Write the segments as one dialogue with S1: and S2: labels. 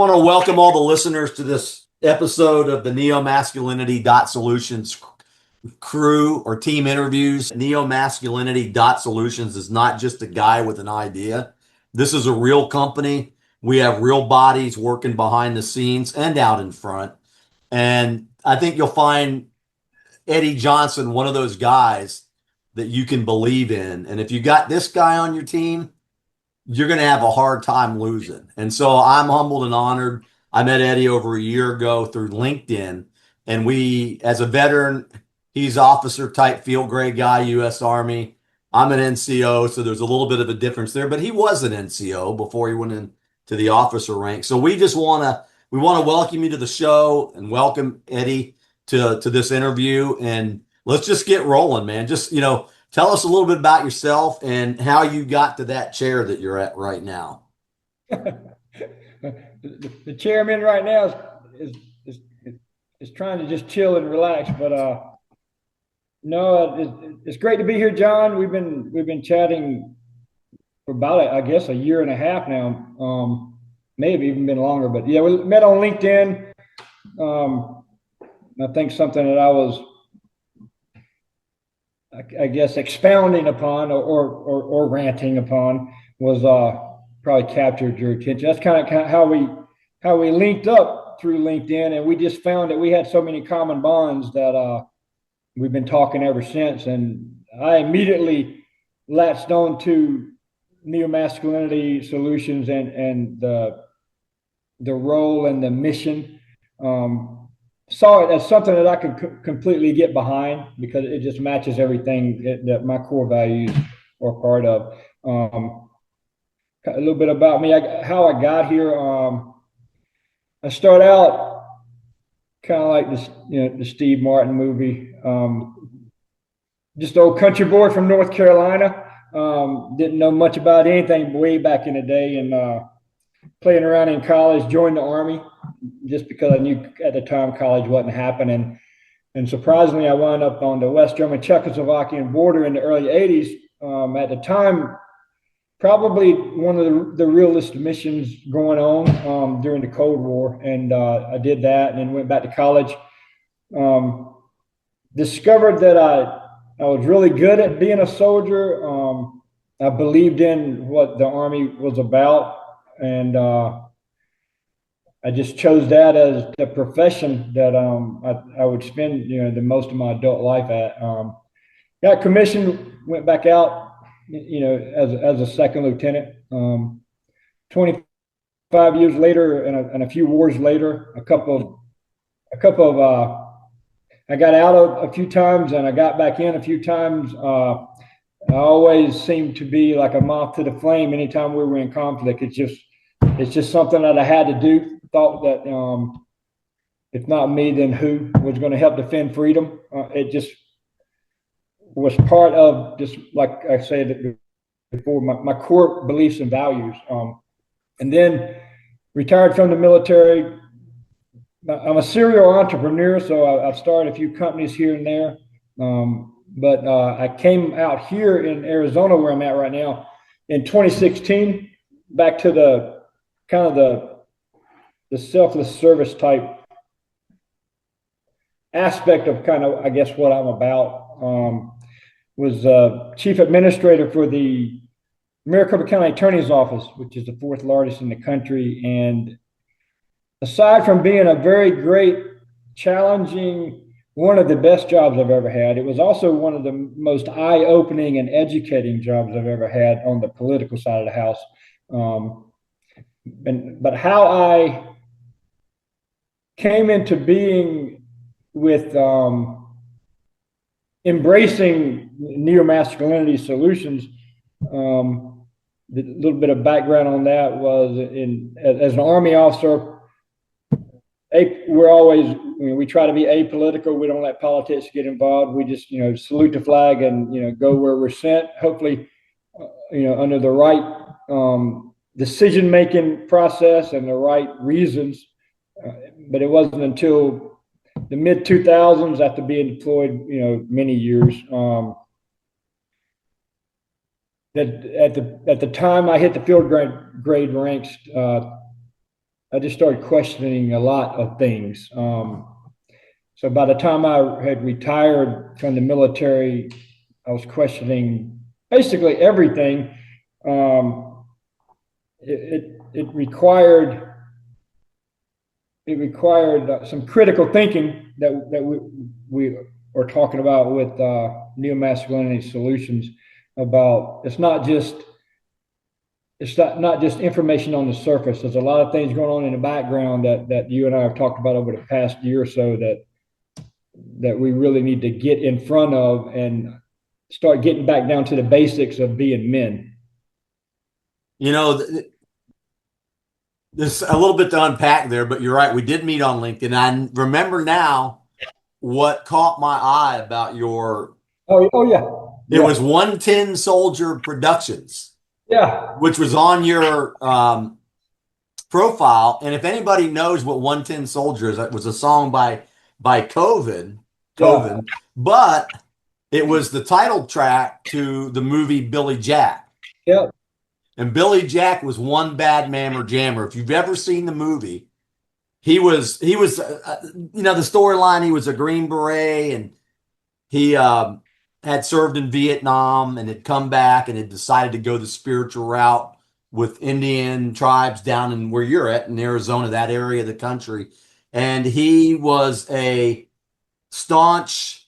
S1: I want to welcome all the listeners to this episode of the Neomasculinity.Solutions crew or team interviews. Neomasculinity.Solutions is not just a guy with an idea. This is a real company. We have real bodies working behind the scenes and out in front. And I think you'll find Eddie Johnson one of those guys that you can believe in. And if you got this guy on your team, you're going to have a hard time losing. And so I'm humbled and honored. I met Eddie over a year ago through LinkedIn. And we, as a veteran, he's officer type field grade guy, U.S. Army. I'm an NCO, so there's a little bit of a difference there. But he was an NCO before he went into the officer rank. So we want to welcome you to the show and welcome Eddie to this interview. And let's just get rolling, man. Tell us a little bit about yourself and how you got to that chair that you're at right now.
S2: The chairman right now is trying to just chill and relax, but no, it's great to be here, John. We've been chatting for about I guess a year and a half now, maybe even been longer. But yeah, we met on LinkedIn. I think something that I was, I guess, expounding upon or ranting upon was probably captured your attention. That's kind of how we linked up through LinkedIn, and we just found that we had so many common bonds that we've been talking ever since. And I immediately latched on to Neomasculinity Solutions and the role and the mission. Saw it as something that I could completely get behind because it just matches everything that my core values are part of. A little bit about me, how I got here. I start out kind of like this, the Steve Martin movie. Just an old country boy from North Carolina. Didn't know much about anything way back in the day, and playing around in college, joined the Army just because I knew at the time college wasn't happening. And surprisingly, I wound up on the West German Czechoslovakian border in the early 80s. At the time, probably one of the realest missions going on during the Cold War. And I did that and then went back to college. Discovered that I was really good at being a soldier. I believed in what the Army was about. And I just chose that as the profession that I would spend the most of my adult life at. Got commissioned, went back out as a second lieutenant. 25 years later, and a few wars later, I got out of a few times and I got back in a few times. I always seemed to be like a moth to the flame anytime we were in conflict. It's just something that I had to do. Thought that if not me, then who was going to help defend freedom? It just was part of, just like I said before, my core beliefs and values. And then retired from the military. I'm a serial entrepreneur, so I've started a few companies here and there. But I came out here in Arizona, where I'm at right now, in 2016, back to the kind of the selfless service type aspect of kind of, I guess, what I'm about. Was chief administrator for the Maricopa County Attorney's Office, which is the fourth largest in the country. And aside from being a very great, challenging, one of the best jobs I've ever had, it was also one of the most eye-opening and educating jobs I've ever had on the political side of the house. But how I came into being with embracing Neomasculinity Solutions, a little bit of background on that was as an Army officer, we're always, we try to be apolitical. We don't let politics get involved. We just, salute the flag and, go where we're sent, hopefully, under the right decision-making process and the right reasons. But it wasn't until the mid 2000s, after being deployed, many years, that at the time I hit the field grade ranks, I just started questioning a lot of things. So by the time I had retired from the military, I was questioning basically everything. Um, it required some critical thinking that we are talking about with Neomasculinity Solutions. About it's not just information on the surface. There's a lot of things going on in the background that you and I have talked about over the past year or so that we really need to get in front of and start getting back down to the basics of being men.
S1: You know, there's a little bit to unpack there, but you're right. We did meet on LinkedIn. I remember now what caught my eye about your,
S2: Oh yeah,
S1: it
S2: yeah,
S1: was 110 Soldier Productions,
S2: yeah,
S1: which was on your profile. And if anybody knows what 110 Soldiers, that was a song by
S2: yeah,
S1: Coven, but it was the title track to the movie Billy Jack.
S2: yeah,
S1: And Billy Jack was one bad mammer jammer. If you've ever seen the movie, he was the storyline. He was a Green Beret, and he had served in Vietnam and had come back and had decided to go the spiritual route with Indian tribes down in where you're at in Arizona, that area of the country. And he was a staunch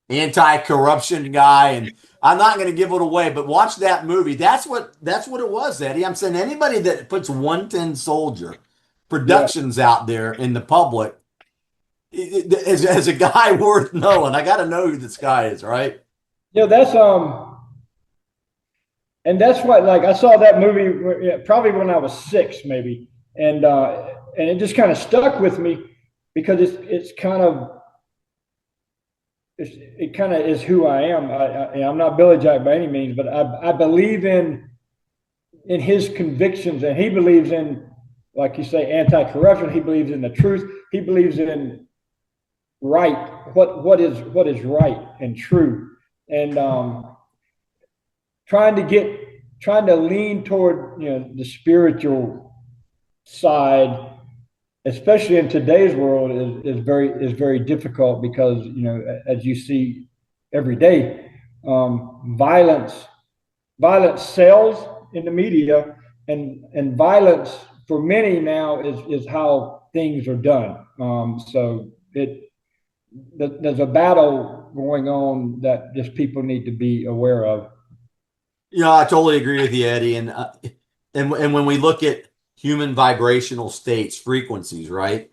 S1: anti-corruption guy. And I'm not going to give it away, but watch that movie. That's what it was, Eddie. I'm saying anybody that puts 110 Soldier
S2: yeah,
S1: Productions out there in the public as a guy worth knowing. I got to know who this guy is, right?
S2: yeah. And that's what, like, I saw that movie probably when I was 6, maybe, and it just kind of stuck with me because it kind of is who I am. I'm not Billy Jack by any means, but I believe in his convictions, and he believes in, like you say, anti-corruption. He believes in the truth. He believes in right, what is right and true, and trying to lean toward the spiritual side, especially in today's world, is very difficult because as you see every day, violence sells in the media, and violence for many now is how things are done. So there's a battle going on that just people need to be aware of.
S1: I totally agree with you, Eddie. And when we look at human vibrational states, frequencies, right?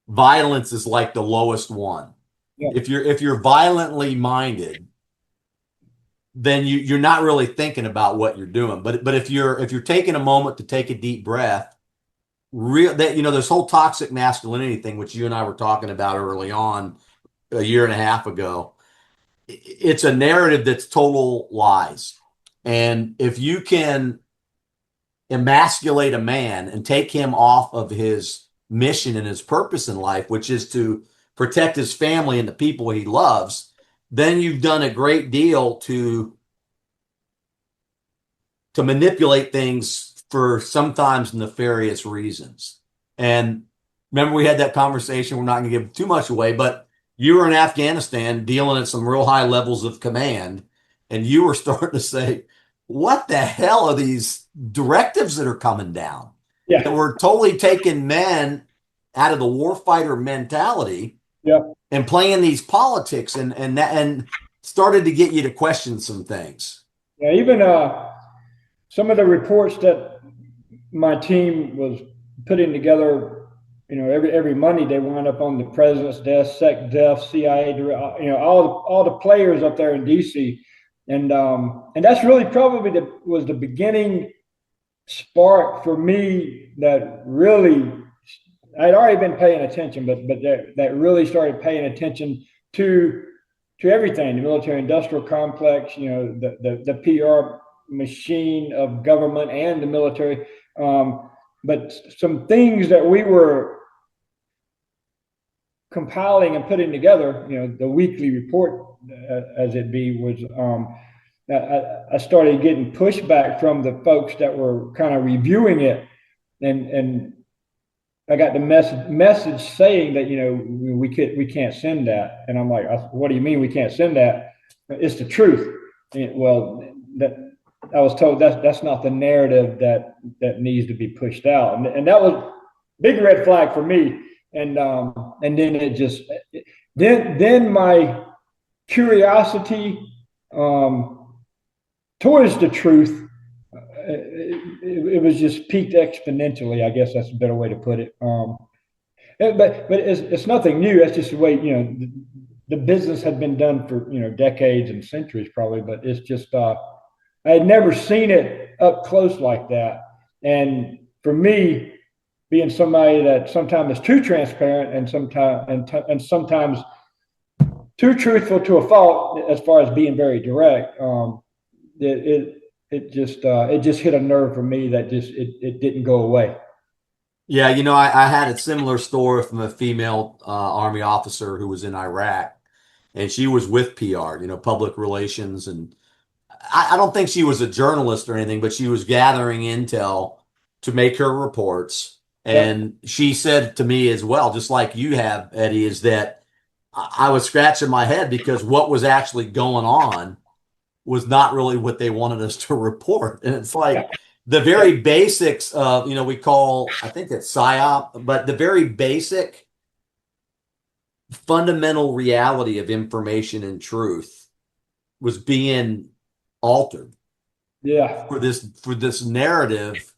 S1: Violence is like the lowest one.
S2: Yeah,
S1: If you're violently minded, then you're not really thinking about what you're doing. But if you're taking a moment to take a deep breath, real that this whole toxic masculinity thing, which you and I were talking about early on a year and a half ago, it's a narrative that's total lies. And if you can emasculate a man and take him off of his mission and his purpose in life, which is to protect his family and the people he loves, then you've done a great deal to manipulate things for sometimes nefarious reasons. And remember, we had that conversation. We're not going to give too much away, but you were in Afghanistan dealing at some real high levels of command, and you were starting to say, what the hell are these directives that are coming down? That
S2: yeah,
S1: were totally taking men out of the warfighter mentality
S2: yeah,
S1: and playing these politics and started to get you to question some things.
S2: yeah. Even some of the reports that my team was putting together, every Monday they wind up on the president's desk, SecDef, CIA, all the players up there in DC, and that's really probably was the beginning spark for me that really I'd already been paying attention, but that really started paying attention to everything, the military industrial complex, the PR machine of government and the military. But some things that we were compiling and putting together, the weekly report, as it be, was I started getting pushback from the folks that were kind of reviewing it, and I got the message saying that we can't send that, and I'm like, what do you mean we can't send that? It's the truth. Well, that I was told that's not the narrative that needs to be pushed out, and that was a big red flag for me. And then it just then my curiosity um, towards the truth, it was just peaked exponentially. I guess that's a better way to put it. But it's nothing new. That's just the way the business had been done for decades and centuries probably. But it's just I had never seen it up close like that. And for me, being somebody that sometimes is too transparent and sometimes too truthful to a fault, as far as being very direct, it just hit a nerve for me that it didn't go away.
S1: Yeah, I had a similar story from a female Army officer who was in Iraq, and she was with PR, public relations, and I don't think she was a journalist or anything, but she was gathering intel to make her reports.
S2: Yep.
S1: And she said to me as well, just like you have, Eddie, is that I was scratching my head because what was actually going on was not really what they wanted us to report. And it's like the
S2: Yeah.
S1: very basics of, we call, I think it's PSYOP, but the very basic fundamental reality of information and truth was being altered
S2: Yeah.
S1: for this narrative.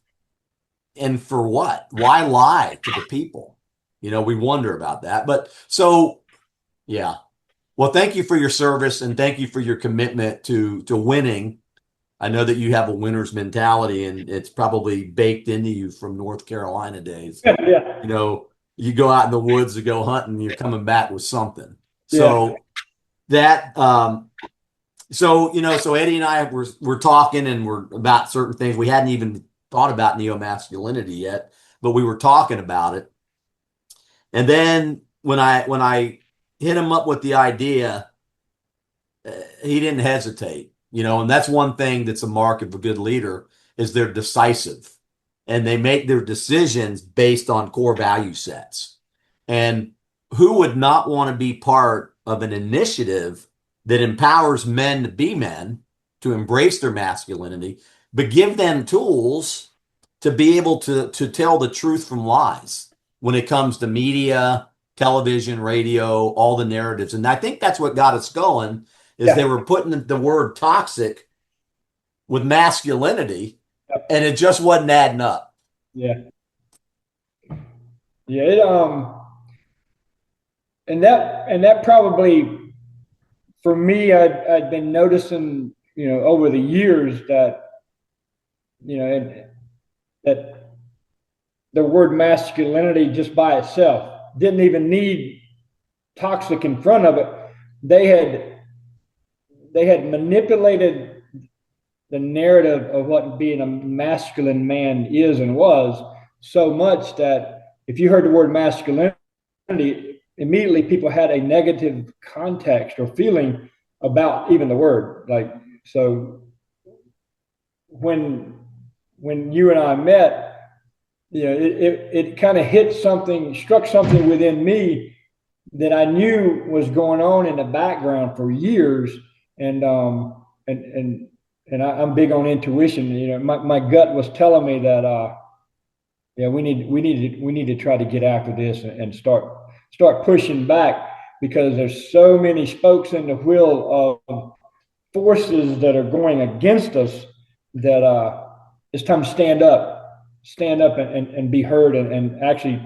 S1: And for what? Why lie to the people? We wonder about that. But so, yeah. Well, thank you for your service and thank you for your commitment to winning. I know that you have a winner's mentality and it's probably baked into you from North Carolina days.
S2: Yeah.
S1: You know, you go out in the woods to go hunting, you're coming back with something.
S2: Yeah.
S1: So that so Eddie and I we're talking and we're about certain things. We hadn't even thought about neo-masculinity yet, but we were talking about it. And then when I hit him up with the idea, he didn't hesitate, and that's one thing that's a mark of a good leader is they're decisive and they make their decisions based on core value sets. And who would not want to be part of an initiative that empowers men to be men, to embrace their masculinity, but give them tools to be able to tell the truth from lies when it comes to media, television, radio, all the narratives. And I think that's what got us going is they
S2: Yeah.
S1: were putting the word toxic with masculinity
S2: Yeah.
S1: and it just wasn't adding up.
S2: Yeah. Yeah. And that probably for me, I'd been noticing, over the years that, that the word masculinity just by itself didn't even need toxic in front of it. They had they had manipulated the narrative of what being a masculine man is and was so much that if you heard the word masculinity, immediately people had a negative context or feeling about even the word. Like, so when you and I met, it kind of hit something, struck something within me that I knew was going on in the background for years. And I'm big on intuition. My gut was telling me that yeah, we need to try to get after this and start pushing back because there's so many spokes in the wheel of forces that are going against us that it's time to stand up and be heard and actually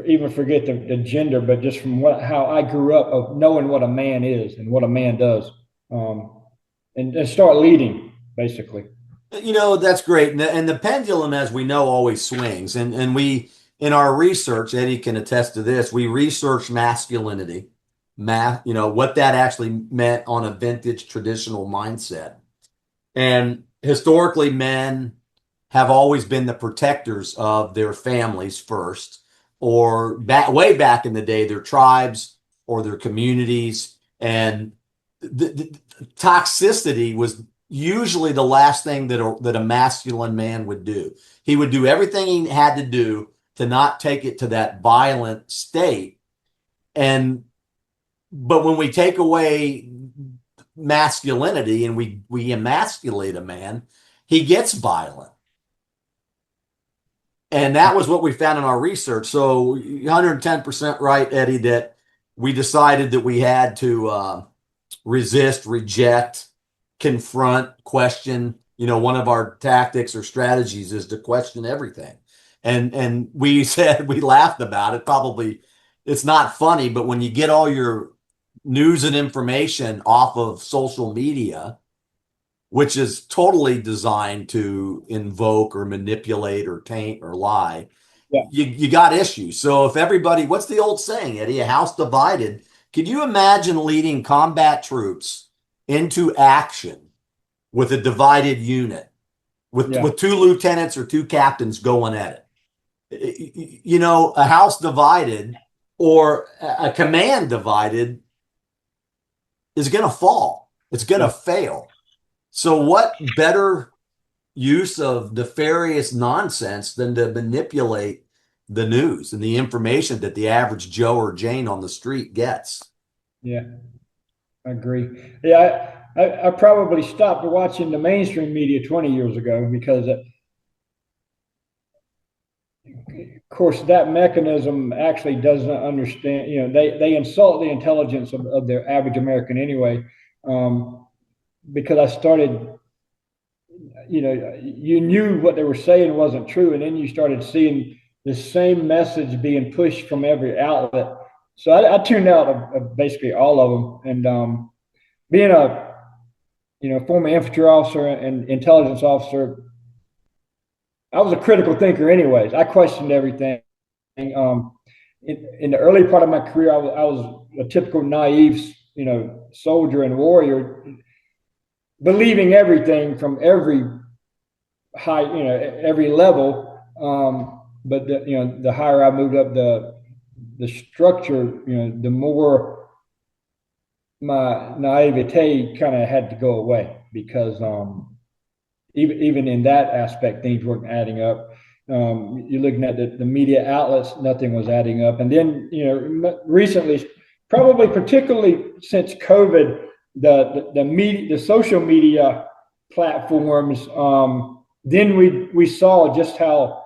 S2: even forget the gender, but just from how I grew up of knowing what a man is and what a man does, and start leading basically.
S1: That's great. And the pendulum, as we know, always swings. And we, in our research, Eddie can attest to this, we researched masculinity, what that actually meant on a vintage traditional mindset. And historically, men have always been the protectors of their families first, or way back in the day, their tribes or their communities. And the toxicity was, usually the last thing that a masculine man would do. He would do everything he had to do to not take it to that violent state. And but when we take away masculinity and we emasculate a man, he gets violent. And that was what we found in our research. So 110% right, Eddie, that we decided that we had to resist, reject, confront, question. One of our tactics or strategies is to question everything. And we said we laughed about it. Probably it's not funny, but when you get all your news and information off of social media, which is totally designed to invoke or manipulate or taint or lie,
S2: Yeah.
S1: you got issues. So if everybody, what's the old saying, Eddie? A house divided. Could you imagine leading combat troops into action with a divided unit, with
S2: Yeah.
S1: with two lieutenants or two captains going at it? A house divided or a command divided is going to fall. It's going to
S2: Yeah.
S1: fail. So what better use of nefarious nonsense than to manipulate the news and the information that the average Joe or Jane on the street gets?
S2: Yeah. I agree. Yeah. I probably stopped watching the mainstream media 20 years ago because, of course, that mechanism actually doesn't understand. They insult the intelligence of their average American anyway. Um, because I started, you knew what they were saying wasn't true, and then you started seeing the same message being pushed from every outlet. So I tuned out of basically all of them, and being a former infantry officer and intelligence officer, I was a critical thinker, anyways. I questioned everything. In the early part of my career, I was a typical naive, soldier and warrior, believing everything from every high, every level. But the higher I moved up the structure, the more my naivete kind of had to go away because even in that aspect, things weren't adding up. You're looking at the media outlets, nothing was adding up. And then, recently, probably particularly since COVID, the media, the social media platforms, then we saw just how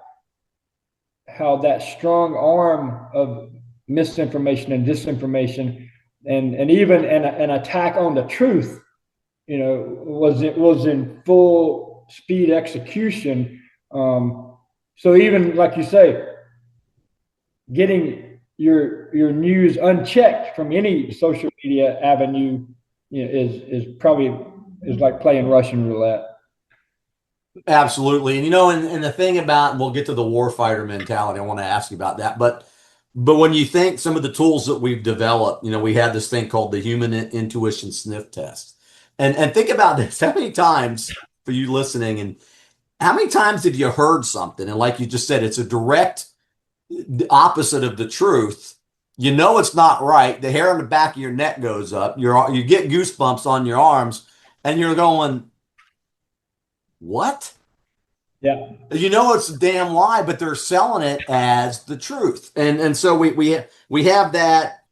S2: that strong arm of misinformation and disinformation and even an attack on the truth, was in full speed execution. So even like you say, getting your news unchecked from any social media avenue, is probably is like playing Russian roulette.
S1: Absolutely. And the thing about, we'll get to the warfighter mentality. I want to ask you about that. But when you think some of the tools that we've developed, we have this thing called the human intuition sniff test. And think about this. How many times, for you listening, and how many times have you heard something? And like you just said, it's a direct opposite of the truth. You know it's not right. The hair on the back of your neck goes up. You get goosebumps on your arms, and you're going, what?
S2: Yeah.
S1: It's a damn lie, but they're selling it as the truth. And so we have that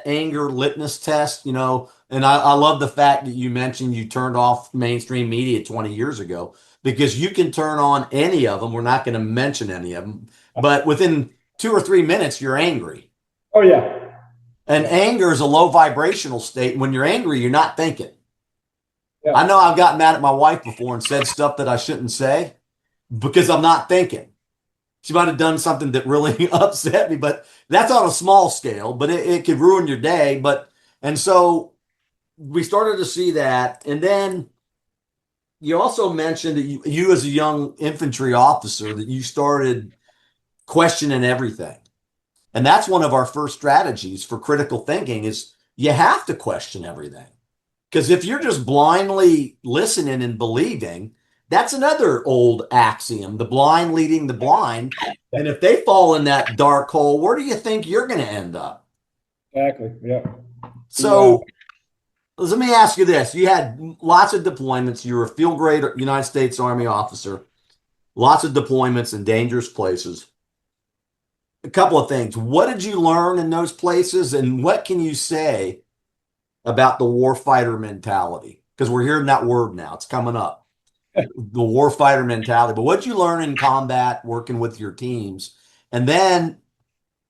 S1: anger litmus test, and I love the fact that you mentioned you turned off mainstream media 20 years ago because you can turn on any of them. We're not going to mention any of them, but within 2 or 3 minutes, you're angry.
S2: Oh yeah.
S1: And
S2: Yeah.
S1: anger is a low vibrational state. When you're angry, you're not thinking. I
S2: Yeah.
S1: know I've gotten mad at my wife before and said stuff that I shouldn't say because I'm not thinking. She might have done something that really upset me, but that's on a small scale, but it could ruin your day. And so we started to see that. And then you also mentioned that you as a young infantry officer, that you started questioning everything. And that's one of our first strategies for critical thinking is you have to question everything. Because if you're just blindly listening and believing, that's another old axiom, the blind leading the blind. And if they fall in that dark hole, where do you think you're going to end up?
S2: Exactly. Yeah. The
S1: So Let me ask you this. You had lots of deployments. You were a field grade United States Army officer, lots of deployments in dangerous places. A couple of things. What did you learn in those places, and what can you say about the warfighter mentality? Because we're hearing that word now. It's coming up. The warfighter mentality. But what did you learn in combat working with your teams? And then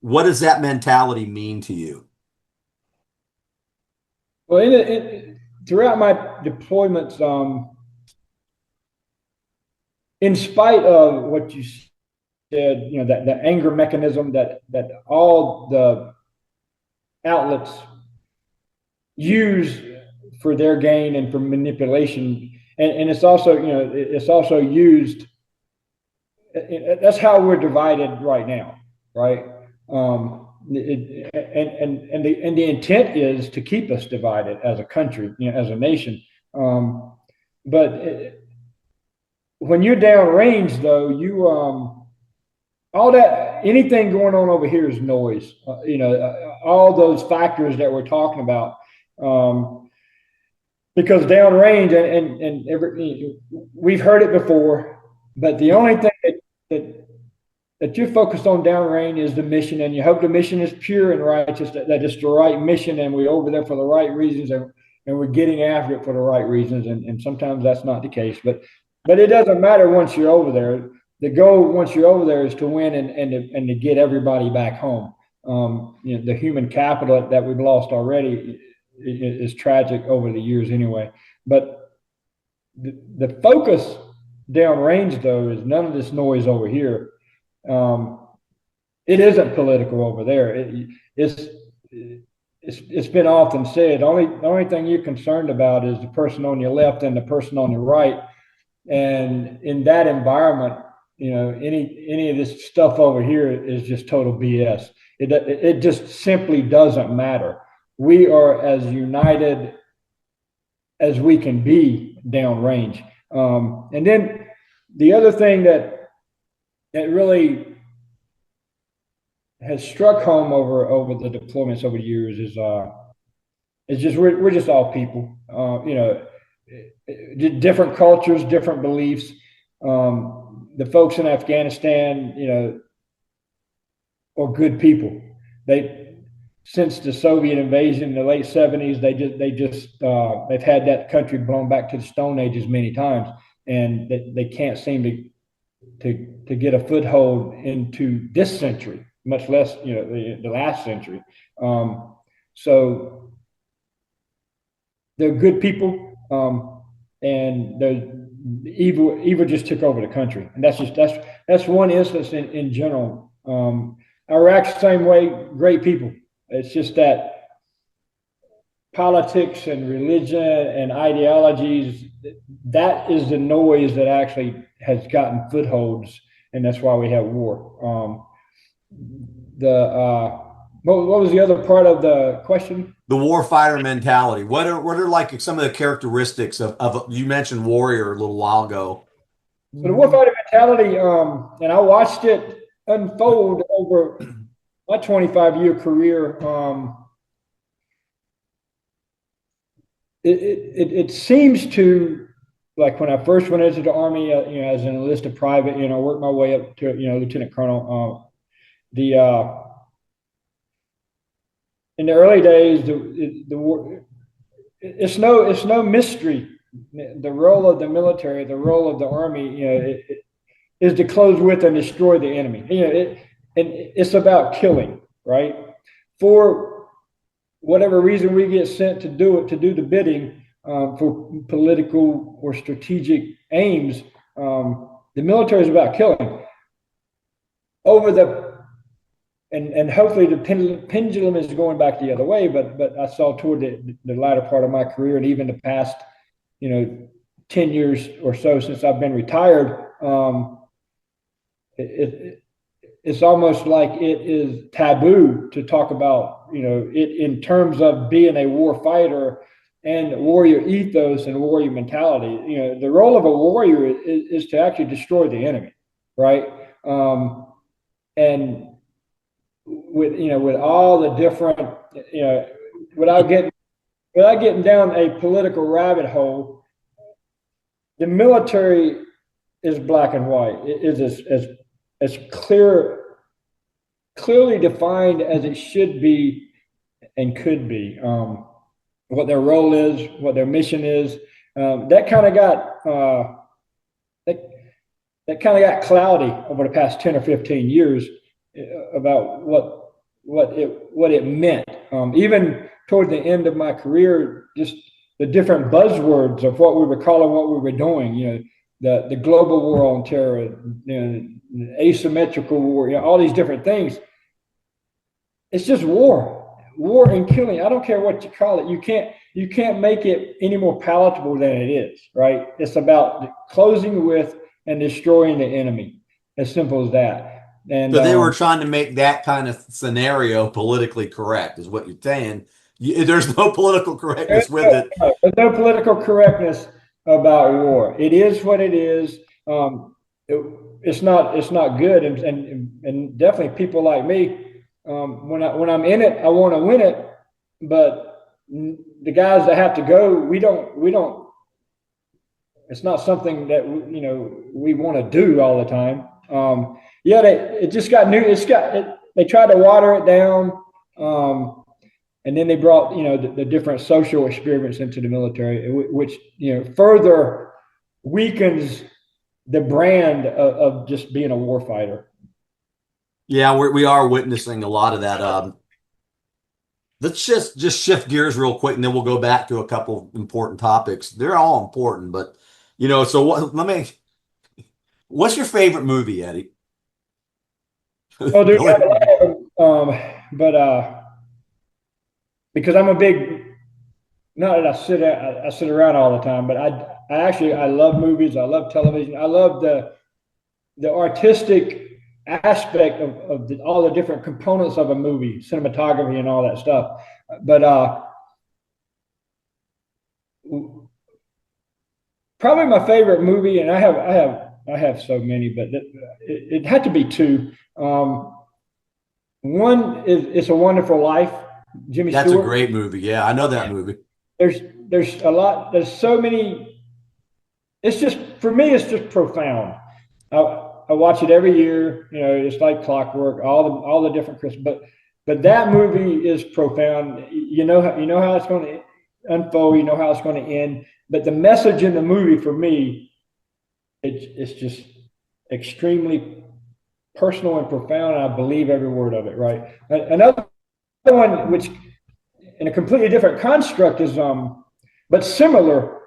S1: what does that mentality mean to you?
S2: Well, throughout my deployments, in spite of what you said, that the anger mechanism that all the outlets use for their gain and for manipulation, and it's also it's also used. That's how we're divided right now, right? And the intent is to keep us divided as a country, as a nation. But when you're downrange, though, you all that anything going on over here is noise. All those factors that we're talking about. Because downrange we've heard it before, but the only thing that that you're focused on downrange is the mission, and you hope the mission is pure and righteous, that it's the right mission, and we're over there for the right reasons, and we're getting after it for the right reasons, and sometimes that's not the case, but it doesn't matter once you're over there. The goal once you're over there is to win and to get everybody back home. The human capital that we've lost already is tragic over the years anyway. But the focus downrange, though, is none of this noise over here. It isn't political over there. It's been often said. The only thing you're concerned about is the person on your left and the person on your right. And in that environment, any of this stuff over here is just total BS. It just simply doesn't matter. We are as united as we can be downrange. And then the other thing that really has struck home over the deployments over the years is just we're just all people. Different cultures, different beliefs. The folks in Afghanistan, are good people. They Since the Soviet invasion in the late '70s, they've had that country blown back to the Stone Ages many times, and they can't seem to get a foothold into this century, much less the last century. So they're good people, and the evil just took over the country, and that's one instance in general. Iraq's the same way, great people. It's just that politics and religion and ideologies, that is the noise that actually has gotten footholds, and that's why we have war. What was the other part of the question?
S1: The warfighter mentality. What are like some of the characteristics of you mentioned warrior a little while ago?
S2: So the warfighter mentality, and I watched it unfold over my 25-year career. It seems to, like, when I first went into the Army, as an enlisted private, I worked my way up to lieutenant colonel. The In the early days, it's no mystery. The role of the military, the role of the Army, is to close with and destroy the enemy. And it's about killing, right? For whatever reason we get sent to do the bidding, for political or strategic aims. The military is about killing. Over the and hopefully the pendulum is going back the other way, but I saw toward the latter part of my career, and even the past 10 years or so since I've been retired, it's almost like it is taboo to talk about it in terms of being a war fighter and warrior ethos and warrior mentality. The role of a warrior is to actually destroy the enemy, right? And with all the different, without getting without getting down a political rabbit hole, the military is black and white. It is as clearly defined as it should be and could be. What their role is, what their mission is. That kind of got that, that kind of got cloudy over the past 10 or 15 years about what it meant. Even toward the end of my career, just the different buzzwords of what we were calling what we were doing. The global war on terror, asymmetrical war, all these different things. It's just war and killing. I don't care what you call it. You can't make it any more palatable than it is, right? It's about closing with and destroying the enemy. As simple as that. And
S1: So they were trying to make that kind of scenario politically correct, is what you're saying. There's no political correctness with it.
S2: there's no political correctness about war. It is what it is. It's not good, and definitely people like me. When I'm in it, I want to win it, but the guys that have to go, we don't. It's not something that we want to do all the time. Yeah, it just got new. They tried to water it down, and then they brought the different social experiments into the military, which further weakens the brand of just being a warfighter.
S1: Yeah, we are witnessing a lot of that. Let's just shift gears real quick, and then we'll go back to a couple important topics. They're all important, but so what's your favorite movie, Eddie?
S2: Oh, there's
S1: Billy?
S2: a lot of them, but because I'm a big, not that I sit around all the time, but I love movies. I love television. I love the artistic aspect of all the different components of a movie, cinematography and all that stuff. But probably my favorite movie, and I have so many, but it had to be two. One is It's a Wonderful Life, Jimmy
S1: That's a
S2: Stewart.
S1: great movie. Yeah, I know that movie.
S2: There's there's a lot. There's so many. It's just for me. It's just profound. I, I watch it every year. It's like clockwork. All the different Christmas, but that movie is profound. You know how it's going to unfold. You know how it's going to end. But the message in the movie for me, it's just extremely personal and profound. And I believe every word of it. Right. Another one, which in a completely different construct, is but similar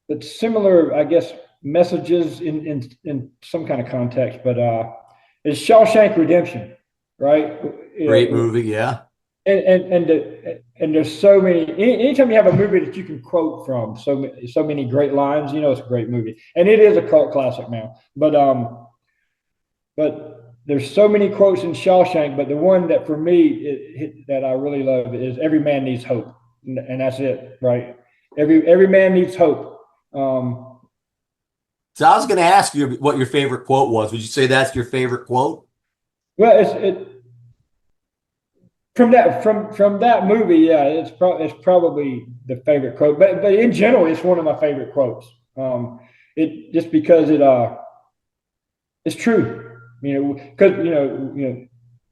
S2: I guess, messages in some kind of context, but it's Shawshank Redemption, right?
S1: Great movie. Yeah.
S2: And there's so many. Anytime you have a movie that you can quote from, so many great lines, it's a great movie, and it is a cult classic now. But there's so many quotes in Shawshank, but the one that for me that I really love is "Every man needs hope," and that's it, right? Every man needs hope.
S1: So I was going to ask you what your favorite quote was. Would you say that's your favorite quote?
S2: Well, from that movie, yeah, it's probably the favorite quote. But in general, it's one of my favorite quotes. It just because it's true. Because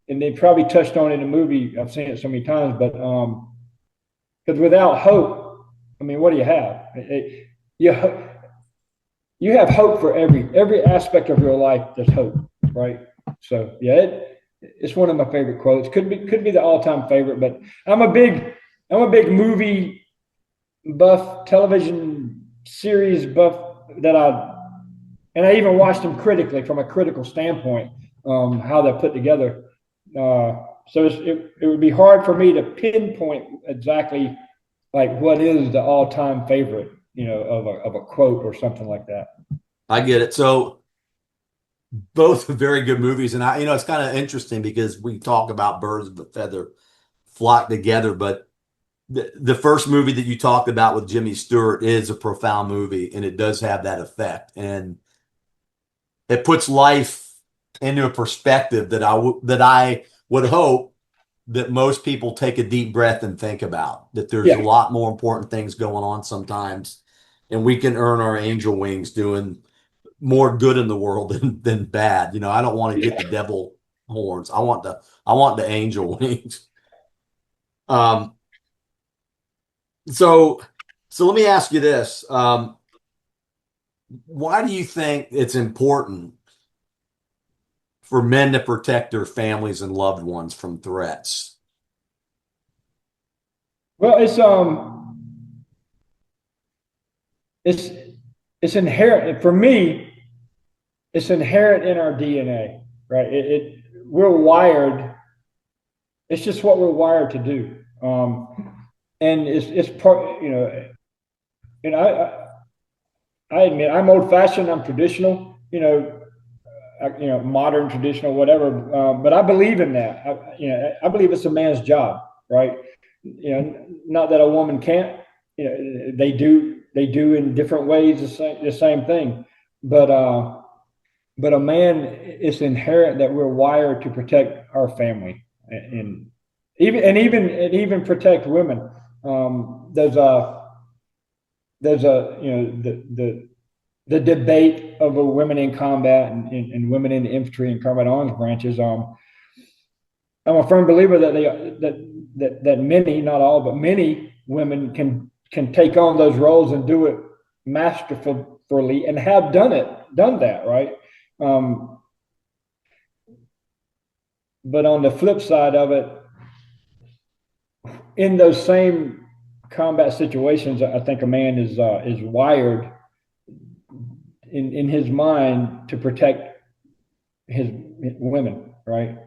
S2: and they probably touched on it in the movie. I've seen it so many times, but because without hope, I mean, what do you have? You you have hope for every aspect of your life. There's hope, right? So yeah, it's one of my favorite quotes. Could be the all time favorite, but I'm a big movie buff, television series buff and I even watched them critically from a critical standpoint, how they're put together. So it would be hard for me to pinpoint exactly like what is the all time favorite, of a quote or something like that.
S1: I get it. So both very good movies, and it's kind of interesting because we talk about birds of a feather flock together, but the first movie that you talked about with Jimmy Stewart is a profound movie, and it does have that effect, and it puts life into a perspective that I would hope that most people take a deep breath and think about, that there's a
S2: Yeah.
S1: lot more important things going on sometimes, and we can earn our angel wings doing more good in the world than bad. I don't want to get the devil horns. I want the angel wings. Um, so so let me ask you this. Why do you think it's important for men to protect their families and loved ones from threats?
S2: Well, it's it's inherent for me. It's inherent in our DNA, right? We're wired. It's just what we're wired to do. And it's part, and I admit I'm old fashioned. I'm traditional. Modern, traditional, whatever. But I believe in that. I believe it's a man's job, right? Not that a woman can't. They do in different ways the same thing. But a man, it's inherent that we're wired to protect our family, and even protect women. There's a the debate over women in combat and women in the infantry and combat arms branches. I'm a firm believer that many, not all, but many women can take on those roles and do it masterfully and have done that, right? Um, but on the flip side of it, in those same combat situations, I think a man is wired in his mind to protect his women, right?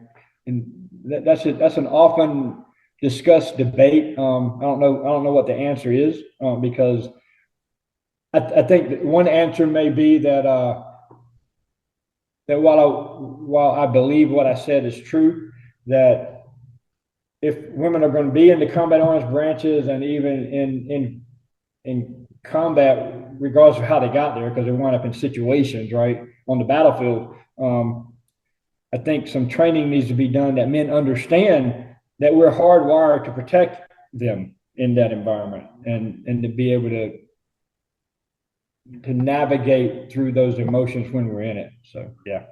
S2: And that's an often discussed debate. I don't know what the answer is, because I think that one answer may be that while I believe what I said is true, that if women are going to be in the combat arms branches and even in combat, regardless of how they got there, because they wind up in situations right on the battlefield. I think some training needs to be done that men understand that we're hardwired to protect them in that environment, and to be able to navigate through those emotions when we're in it. So yeah.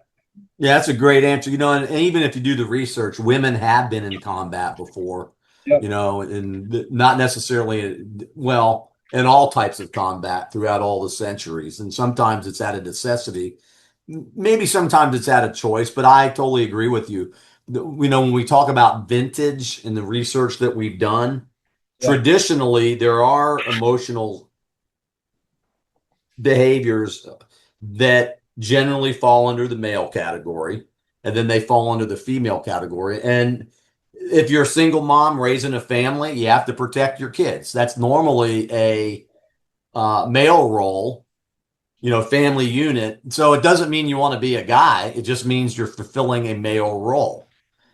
S1: Yeah, that's a great answer. And even if you do the research, women have been in combat before,
S2: Yep.
S1: and not necessarily, well, in all types of combat throughout all the centuries. And sometimes it's out of necessity. Maybe sometimes it's out of choice, but I totally agree with you. When we talk about vintage and the research that we've done,
S2: Yeah.
S1: traditionally there are emotional behaviors that generally fall under the male category, and then they fall under the female category. And if you're a single mom raising a family, you have to protect your kids. That's normally a male role, family unit. So it doesn't mean you want to be a guy. It just means you're fulfilling a male role.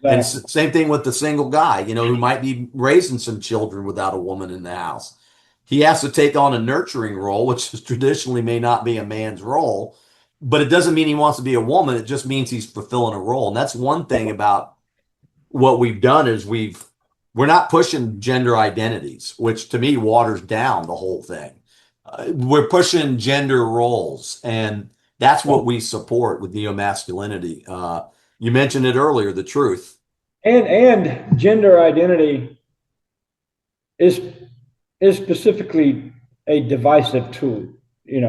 S1: And
S2: Exactly.
S1: same thing with the single guy, who might be raising some children without a woman in the house. He has to take on a nurturing role, which traditionally may not be a man's role, but it doesn't mean he wants to be a woman. It just means he's fulfilling a role. And that's one thing about what we've done is we're not pushing gender identities, which to me waters down the whole thing. We're pushing gender roles, and that's
S2: Yeah.
S1: what we support with neomasculinity. You mentioned it earlier, the truth.
S2: And gender identity is is specifically a divisive tool.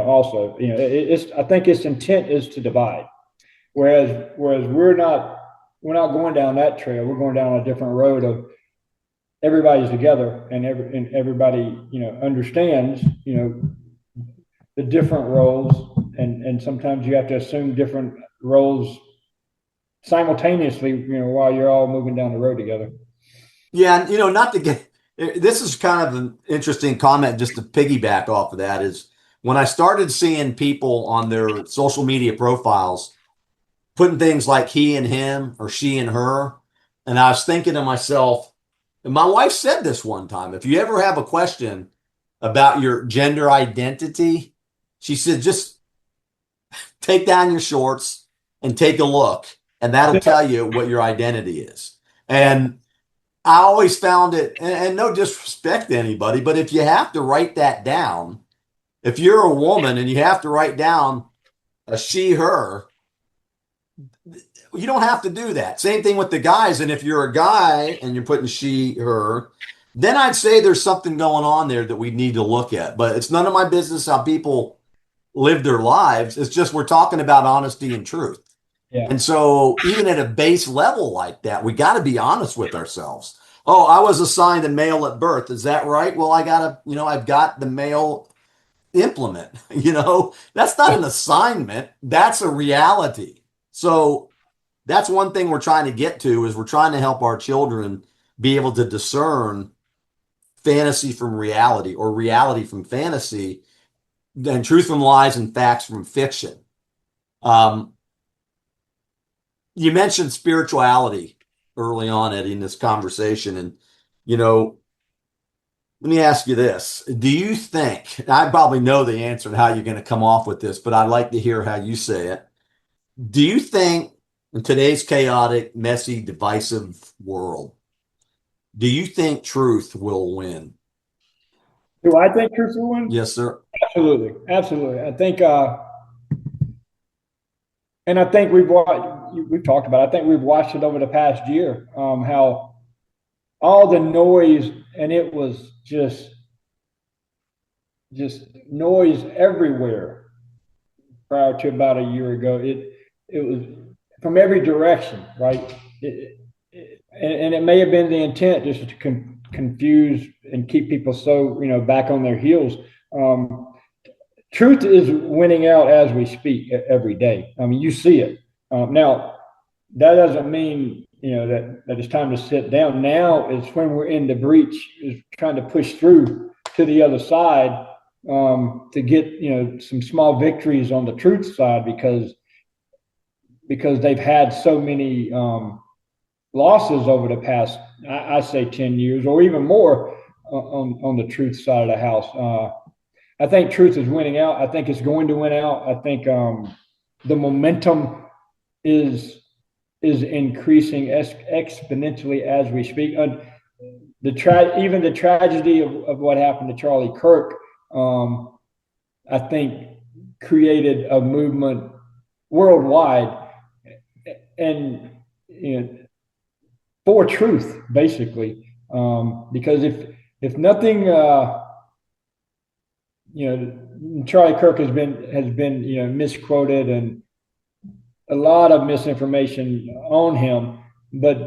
S2: Also, it's I think its intent is to divide. Whereas we're not going down that trail. We're going down a different road of everybody's together, and everybody understands the different roles, and sometimes you have to assume different roles simultaneously, while you're all moving down the road together.
S1: Yeah, and not to get this is kind of an interesting comment just to piggyback off of that is when I started seeing people on their social media profiles putting things like he and him or she and her, and I was thinking to myself, and my wife said this one time, if you ever have a question about your gender identity, she said, just take down your shorts and take a look, and that'll
S2: Yeah,
S1: tell you what your identity is.
S2: yeah,
S1: And I always found it, and no disrespect to anybody, but if you have to write that down, if you're a woman and you have to write down a she, her, you don't have to do that. Same thing with the guys. And if you're a guy and you're putting she, her, then I'd say there's something going on there that we need to look at. But it's none of my business how people live their lives. It's just we're talking about honesty and truth.
S2: Yeah.
S1: And so, even at a base level like that, we got to be honest with ourselves. Oh, I was assigned a male at birth. Is that right? Well, I've got the male implement. That's not an assignment, that's a reality. So, that's one thing we're trying to get to is we're trying to help our children be able to discern fantasy from reality or reality from fantasy and truth from lies and facts from fiction. Um, you mentioned spirituality early on, Eddie, in this conversation. And, you know, let me ask you this. Do you think, I probably know the answer to how you're going to come off with this, but I'd like to hear how you say it. Do you think in today's chaotic, messy, divisive world, do you think truth will win?
S2: Do I think truth will win?
S1: Yes, sir.
S2: Absolutely, absolutely. I think, and I think we've talked about. I think we've watched it over the past year. How all the noise, and it was just noise everywhere prior to about a year ago. It was from every direction, right? And it may have been the intent just to confuse and keep people so back on their heels. Truth is winning out as we speak every day. I mean, you see it now. That doesn't mean that it's time to sit down. Now is when we're in the breach, is trying to push through to the other side to get some small victories on the truth side because they've had so many losses over the past I say 10 years or even more on the truth side of the house. I think truth is winning out. I think it's going to win out. I think the momentum is increasing exponentially as we speak. Even the tragedy of what happened to Charlie Kirk, I think, created a movement worldwide and for truth, basically. Because if nothing, Charlie Kirk has been misquoted and a lot of misinformation on him, but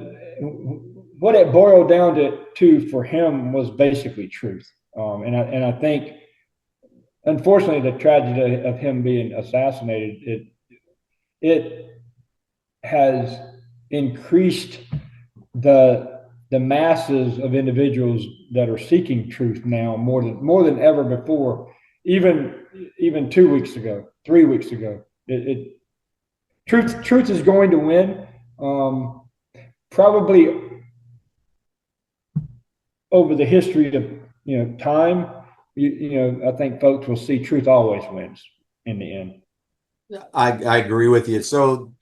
S2: what it boiled down to for him was basically truth. And I think, unfortunately, the tragedy of him being assassinated, it has increased the masses of individuals that are seeking truth now more than ever before. Even 2 weeks ago, 3 weeks ago, truth is going to win. Probably over the history of time, I think folks will see truth always wins in the end.
S1: I agree with you. So,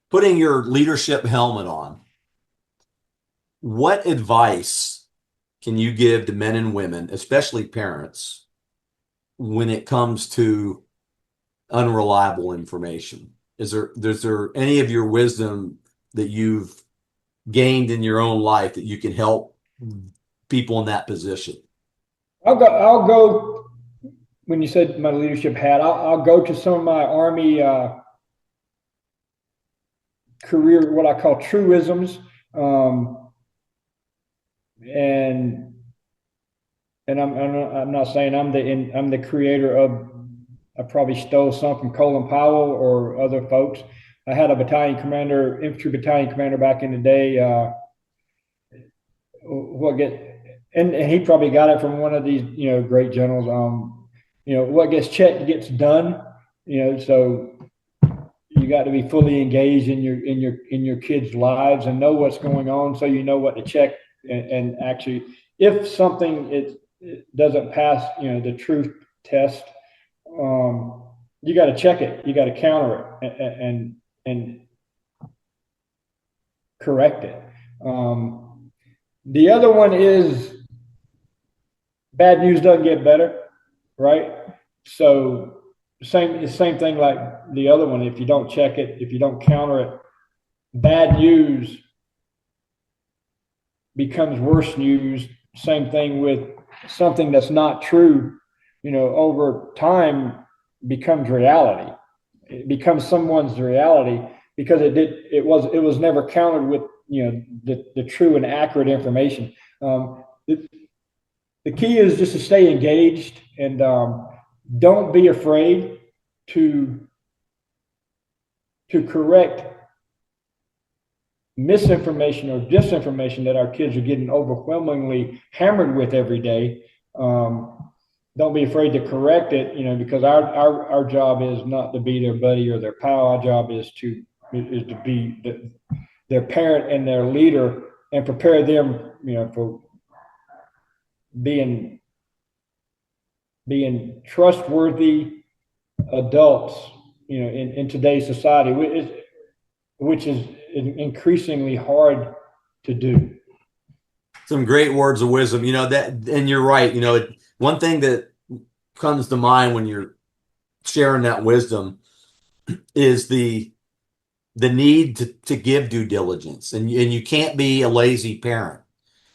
S1: putting your leadership helmet on, what advice can you give to men and women, especially parents, when it comes to unreliable information? Is there any of your wisdom that you've gained in your own life that you can help people in that position?
S2: I'll go when you said my leadership hat. I'll go to some of my Army career, what I call truisms, and I'm not saying I'm the creator of. I probably stole some from Colin Powell or other folks. I had a battalion commander, infantry battalion commander back in the day. What get and he probably got it from one of these great generals. What gets checked gets done. So you got to be fully engaged in your kids' lives and know what's going on, so you know what to check and actually, if something it doesn't pass the truth test, you got to check it, you got to counter it and correct it. The other one is bad news doesn't get better, right? So same thing like the other one. If you don't check it, if you don't counter it, bad news becomes worse news. Same thing with something that's not true, over time becomes reality. It becomes someone's reality because it was never countered with the true and accurate information. The key is just to stay engaged and don't be afraid to correct misinformation or disinformation that our kids are getting overwhelmingly hammered with every day. Don't be afraid to correct it, because our job is not to be their buddy or their pal. Our job is to be their parent and their leader and prepare them, for being trustworthy adults, in today's society, which is increasingly hard to do.
S1: Some great words of wisdom, that, and you're right. One thing that comes to mind when you're sharing that wisdom is the need to give due diligence, and you can't be a lazy parent.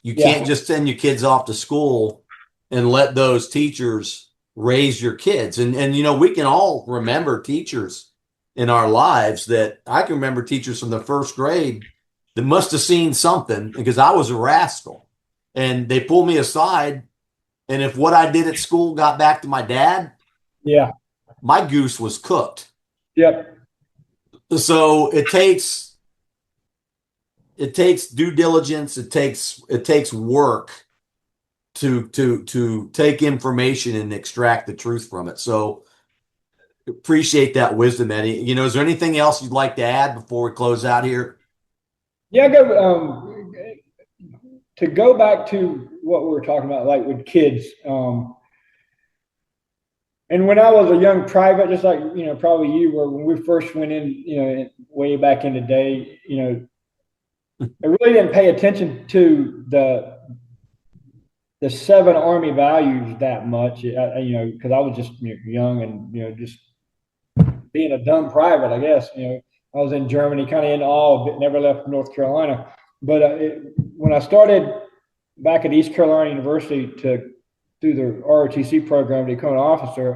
S1: You can't
S2: Yeah,
S1: just send your kids off to school and let those teachers raise your kids. And we can all remember teachers in our lives that I can remember teachers from the first grade that must have seen something because I was a rascal. And they pulled me aside. And if what I did at school got back to my dad,
S2: yeah,
S1: my goose was cooked.
S2: yep,
S1: So it takes due diligence, it takes work to take information and extract the truth from it. So appreciate that wisdom, Eddie. Is there anything else you'd like to add before we close out here?
S2: yeah. To go back to what we were talking about, like with kids. And when I was a young private, just like probably you were when we first went in, way back in the day, I really didn't pay attention to the seven army values that much, because I was just young and just being a dumb private, I guess. I was in Germany, kind of in awe, but never left North Carolina. But when I started back at East Carolina University to do the ROTC program to become an officer,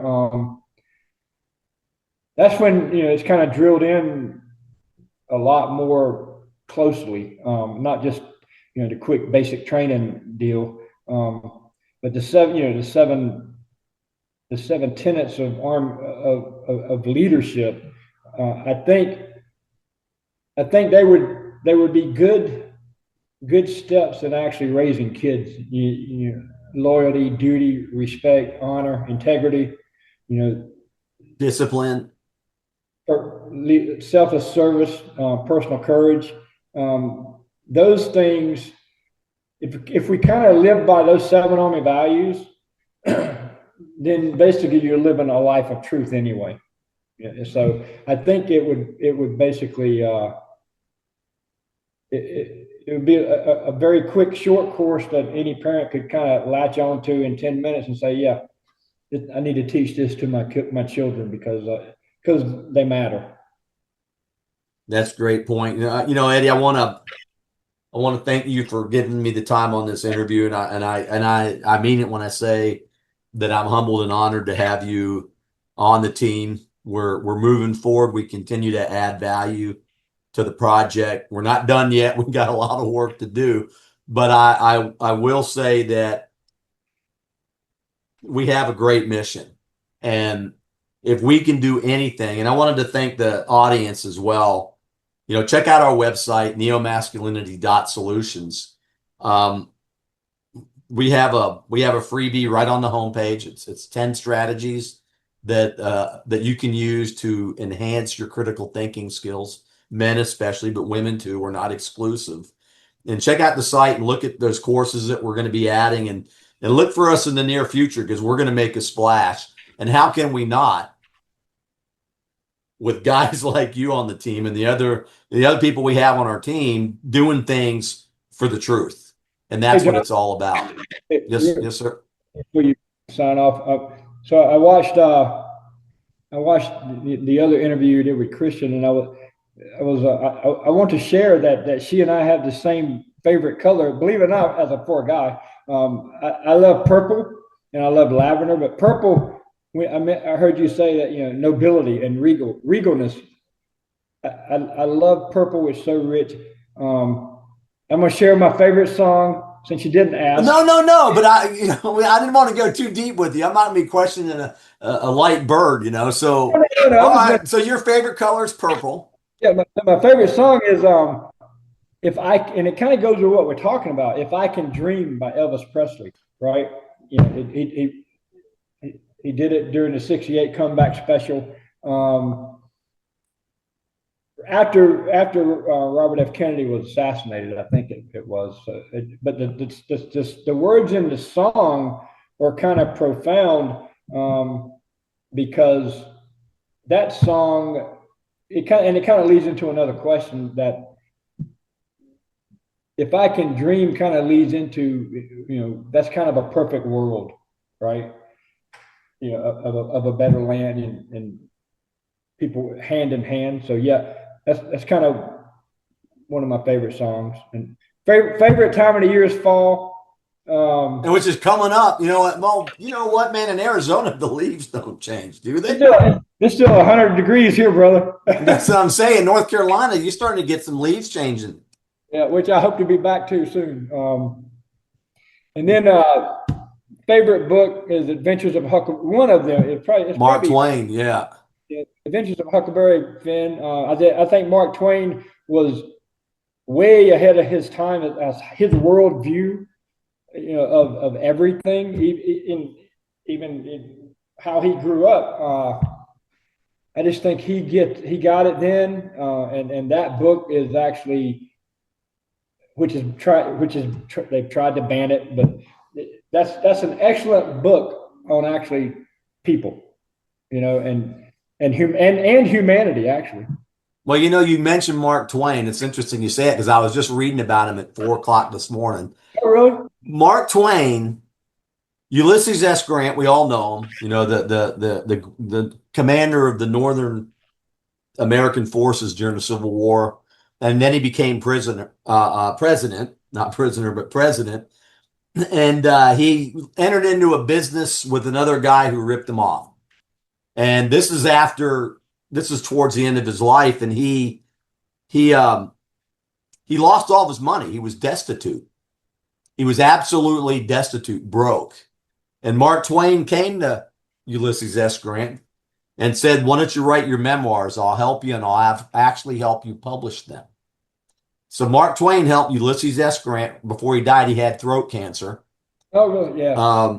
S2: that's when it's kind of drilled in a lot more closely, not just the quick basic training deal, but the seven tenets of leadership. I think they would be good steps in actually raising kids. Loyalty, duty, respect, honor, integrity. You know,
S1: Discipline.
S2: selfless service, personal courage. Those things. If we kind of live by those seven army values, then basically you're living a life of truth anyway. Yeah, so I think it would basically it would be a very quick, short course that any parent could kind of latch on to in 10 minutes and say, yeah, I need to teach this to my children because they matter.
S1: That's a great point. Eddie, I want to thank you for giving me the time on this interview, and I mean it when I say that I'm humbled and honored to have you on the team. We're moving forward. We continue to add value to the project. We're not done yet. We've got a lot of work to do, but I will say that we have a great mission, and if we can do anything, and I wanted to thank the audience as well. Check out our website, neomasculinity.solutions. Um, we have a freebie right on the homepage. It's 10 strategies that you can use to enhance your critical thinking skills, men especially, but women too. We're not exclusive. And check out the site and look at those courses that we're going to be adding, and look for us in the near future because we're going to make a splash. And how can we not with guys like you on the team and the other people we have on our team doing things for the truth? And
S2: Hey,
S1: that's what
S2: John,
S1: it's all about. Yes, yes, sir.
S2: before you sign off, so I watched the other interview you did with Christian, and I want to share that she and I have the same favorite color. Believe it or not, as a poor guy, I love purple and I love lavender, but purple. I heard you say that, nobility and regalness. I love purple. It's so rich. I'm gonna share my favorite song since you didn't ask.
S1: No, no, no. But I didn't want to go too deep with you. I'm not gonna be questioning a light bird,
S2: No,
S1: So,
S2: no, no,
S1: all
S2: I'm just gonna.
S1: right. So your favorite color is purple.
S2: Yeah, my favorite song is if I and it kind of goes with what we're talking about. If I Can Dream by Elvis Presley, right? He did it during the '68 comeback special. Um, after Robert F. Kennedy was assassinated, I think it was. But the words in the song were kind of profound, because that song it kind of leads into another question, that if I can dream kind of leads into, that's kind of a perfect world, right? Of a better land, and people hand in hand. So yeah, that's kind of one of my favorite songs. And favorite time of the year is fall.
S1: And which is coming up. You know what? Well, you know what, man? In Arizona, the leaves don't change, do
S2: It's
S1: they?
S2: still, it's still 100 degrees here, brother.
S1: That's what I'm saying. North Carolina, you're starting to get some leaves changing.
S2: Yeah, which I hope to be back to soon. And then favorite book is Adventures of Huckleberry. One of them, it's
S1: Mark
S2: probably
S1: Twain, yeah.
S2: Adventures of Huckleberry Finn. I think Mark Twain was way ahead of his time as his worldview, of everything, even in how he grew up. I just think he got it then, and that book is actually, they've tried to ban it, but that's an excellent book on actually people, and humanity actually.
S1: Well, you mentioned Mark Twain. It's interesting you say it because I was just reading about him at 4 o'clock this morning.
S2: Oh, really?
S1: Mark Twain, Ulysses S. Grant, we all know him, the commander of the Northern American forces during the Civil War. And then he became president, not prisoner, but president. And he entered into a business with another guy who ripped him off. And this is towards the end of his life, and he he lost all of his money. He was destitute. He was absolutely destitute, broke. And Mark Twain came to Ulysses S. Grant and said, "Why don't you write your memoirs? I'll help you, and actually help you publish them." So Mark Twain helped Ulysses S. Grant. Before he died, he had throat cancer.
S2: Oh, really? Yeah.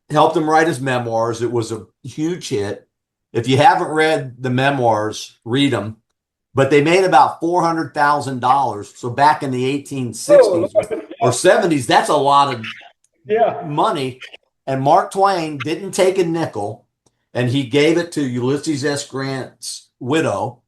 S1: Helped him write his memoirs. It was a huge hit. If you haven't read the memoirs, read them. But they made about $400,000. So back in the
S2: Oh,
S1: 1860s or 70s, that's a lot of
S2: yeah.
S1: money. And Mark Twain didn't take a nickel, and he gave it to Ulysses S. Grant's widow,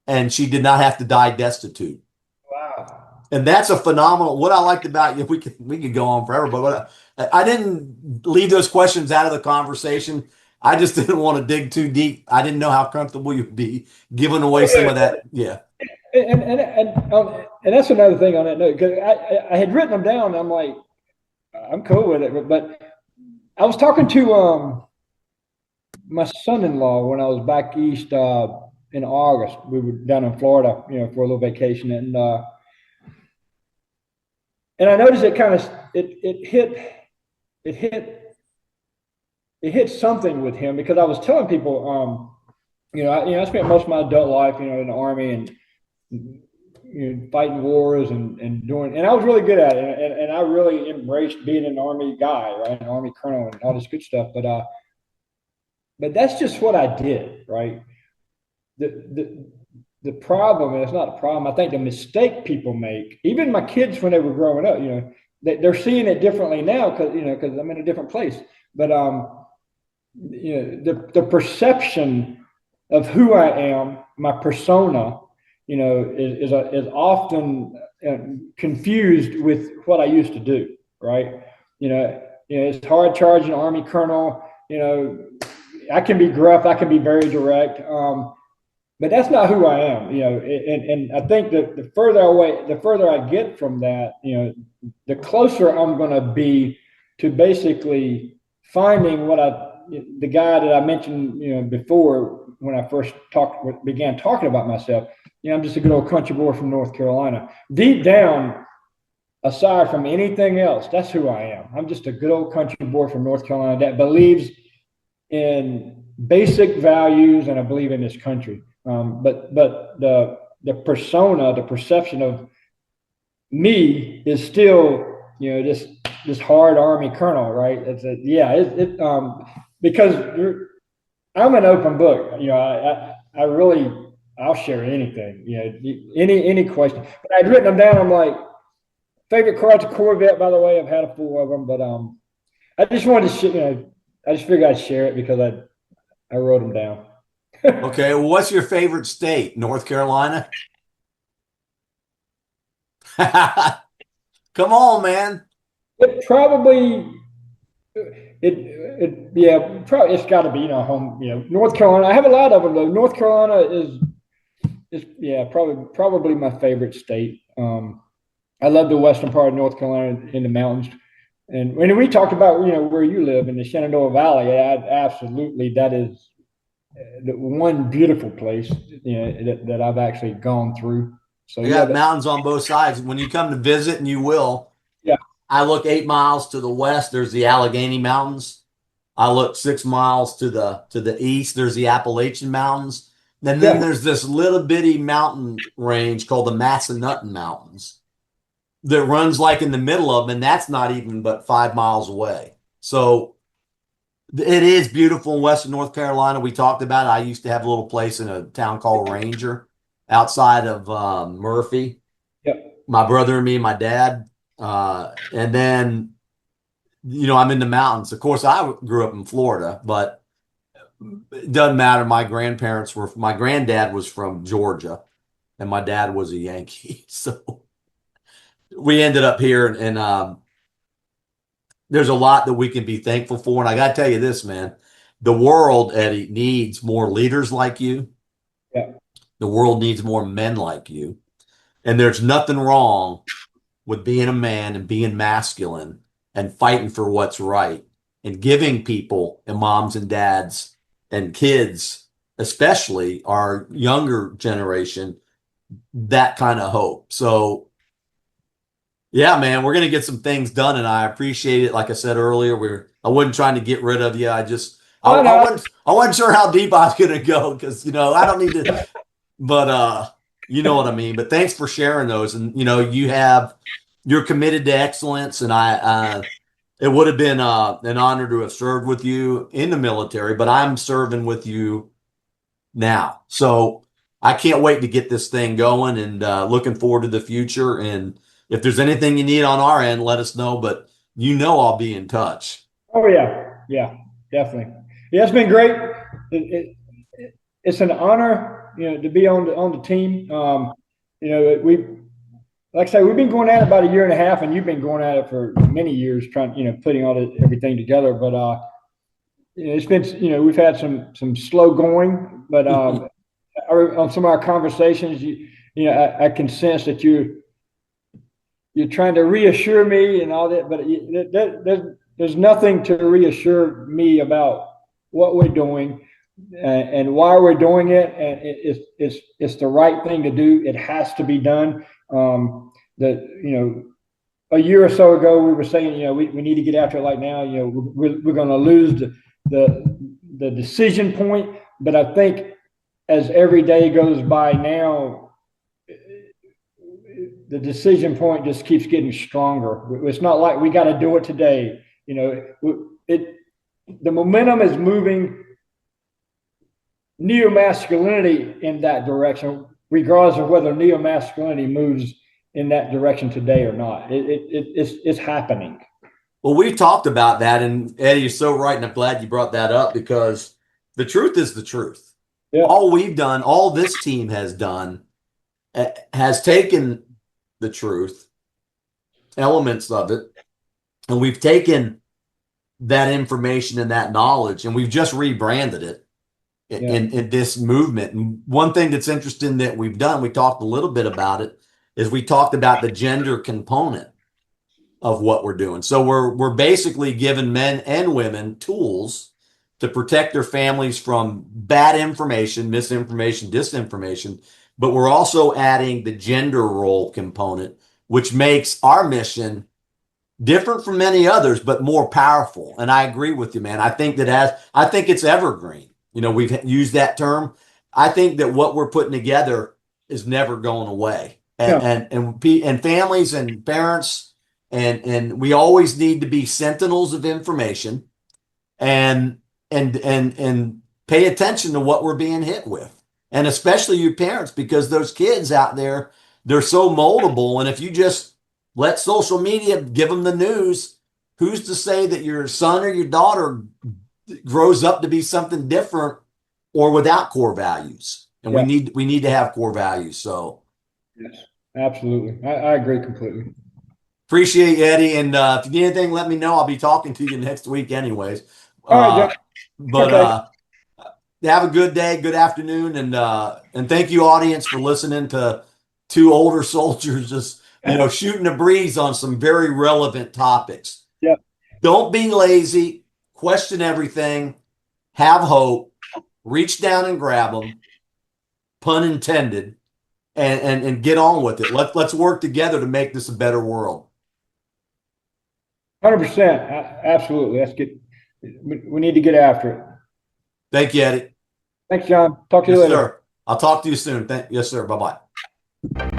S1: and she did not have to die destitute.
S2: Wow.
S1: And that's a phenomenal. What I liked about you, we could go on forever, but I didn't leave those questions out of the conversation. I just didn't want to dig too deep. I didn't know how comfortable you'd be giving away some of that. Yeah.
S2: And that's another thing on that note, because I had written them down. And I'm like, I'm cool with it, but I was talking to my son-in-law when I was back east in August. We were down in Florida, for a little vacation, and I noticed it kind of it hit something with him, because I was telling people, I spent most of my adult life, in the Army, and fighting wars and doing, and I was really good at it, and I really embraced being an Army guy, right, an Army colonel and all this good stuff. But that's just what I did, right? The problem, and it's not a problem, I think the mistake people make, even my kids when they were growing up, they're seeing it differently now, because I'm in a different place. But the perception of who I am, my persona, is often confused with what I used to do, right? It's hard charging Army colonel. I can be gruff, I can be very direct, but that's not who I am. And I think that the further I get from that, the closer I'm going to be to basically finding the guy that I mentioned, before when I first began talking about myself. I'm just a good old country boy from North Carolina. Deep down, aside from anything else, that's who I am. I'm just a good old country boy from North Carolina that believes in basic values, and I believe in this country. But the persona, the perception of me is still, this hard Army colonel, right? Because I'm an open book. I really, I'll share anything. Any question. But I'd written them down. I'm like, favorite car's a Corvette, by the way. I've had a few of them, but I just wanted to, I just figured I'd share it because I wrote them down.
S1: Okay, well, what's your favorite state? North Carolina? Come on, man.
S2: It probably yeah, probably it's got to be home, North Carolina. I have a lot of them though. North Carolina is yeah, probably my favorite state. I love the western part of North Carolina in the mountains. And when we talked about where you live in the Shenandoah Valley, absolutely that is the one beautiful place that I've actually gone through. So
S1: I
S2: yeah,
S1: got mountains on both sides. When you come to visit, and you will,
S2: yeah,
S1: I look 8 miles to the west, there's the Allegheny Mountains. I look 6 miles to the east, there's the Appalachian Mountains. And then
S2: yeah,
S1: there's this little bitty mountain range called the Massanutten Mountains that runs like in the middle of them, and that's not even but 5 miles away. So it is beautiful in Western North Carolina. We talked about it. I used to have a little place in a town called Ranger outside of Murphy.
S2: yeah,
S1: My brother and me and my dad. And then, I'm in the mountains. Of course, I grew up in Florida, but it doesn't matter. My granddad was from Georgia and my dad was a Yankee. So we ended up here and there's a lot that we can be thankful for. And I got to tell you this, man, the world, Eddie, needs more leaders like you.
S2: yeah.
S1: The world needs more men like you. And there's nothing wrong with being a man and being masculine and fighting for what's right and giving people and moms and dads and kids, especially our younger generation, that kind of hope. So, yeah, man, we're gonna get some things done, and I appreciate it. Like I said earlier, I wasn't trying to get rid of you.
S2: Oh no,
S1: I wasn't sure how deep I was gonna go because I don't need to, but you know what I mean. But thanks for sharing those, and you're committed to excellence, and it would have been an honor to have served with you in the military, but I'm serving with you now, so I can't wait to get this thing going, and looking forward to the future. And if there's anything you need on our end, let us know. But I'll be in touch.
S2: oh yeah, yeah, definitely. Yeah, it's been great. It's an honor, to be on the team. We like I say, we've been going at it about a year and a half, and you've been going at it for many years, trying, putting everything together. But it's been, we've had some slow going, but on some of our conversations, I can sense that you're trying to reassure me and all that, but there's nothing to reassure me about what we're doing and why we're doing it, and it's the right thing to do. It has to be done. That a year or so ago we were saying we need to get after it like now. We're going to lose the decision point, but I think as every day goes by now, the decision point just keeps getting stronger. It's not like we got to do it today. The momentum is moving neomasculinity in that direction, regardless of whether neomasculinity moves in that direction today or not. It's happening.
S1: Well, we talked about that, and Eddie, you're so right, and I'm glad you brought that up because the truth is the truth.
S2: Yeah.
S1: All we've done, all this team has done, has taken the truth, elements of it, and we've taken that information and that knowledge, and we've just rebranded it
S2: Yeah.
S1: in this movement. And one thing that's interesting that we've done, we talked a little bit about it, is we talked about the gender component of what we're doing. So we're basically giving men and women tools to protect their families from bad information, misinformation, disinformation, but we're also adding the gender role component, which makes our mission different from many others, but more powerful. And I agree with you, man. I think it's evergreen. You know, we've used that term. I think that what we're putting together is never going away.
S2: Yeah.
S1: And families and parents and we always need to be sentinels of information and and pay attention to what we're being hit with. And especially you parents, because those kids out there, they're so moldable. And if you just let social media give them the news, who's to say that your son or your daughter grows up to be something different or without core values? And
S2: Yeah.
S1: we need to have core values. So
S2: Yes. Absolutely. I agree completely.
S1: appreciate you, Eddie. And if you need anything, let me know. I'll be talking to you next week, anyways.
S2: All right, John.
S1: But
S2: Okay.
S1: have a good day, good afternoon, and thank you, audience, for listening to two older soldiers just shooting a breeze on some very relevant topics.
S2: Yeah.
S1: Don't be lazy. Question everything. Have hope. Reach down and grab them. Pun intended. And get on with it. Let's work together to make this a better world.
S2: 100%. Absolutely. Let's get, we need to get after it.
S1: Thank you, Eddie.
S2: Thanks, John. Talk to you
S1: Yes,
S2: later.
S1: sir. I'll talk to you soon. Yes, sir. Bye bye.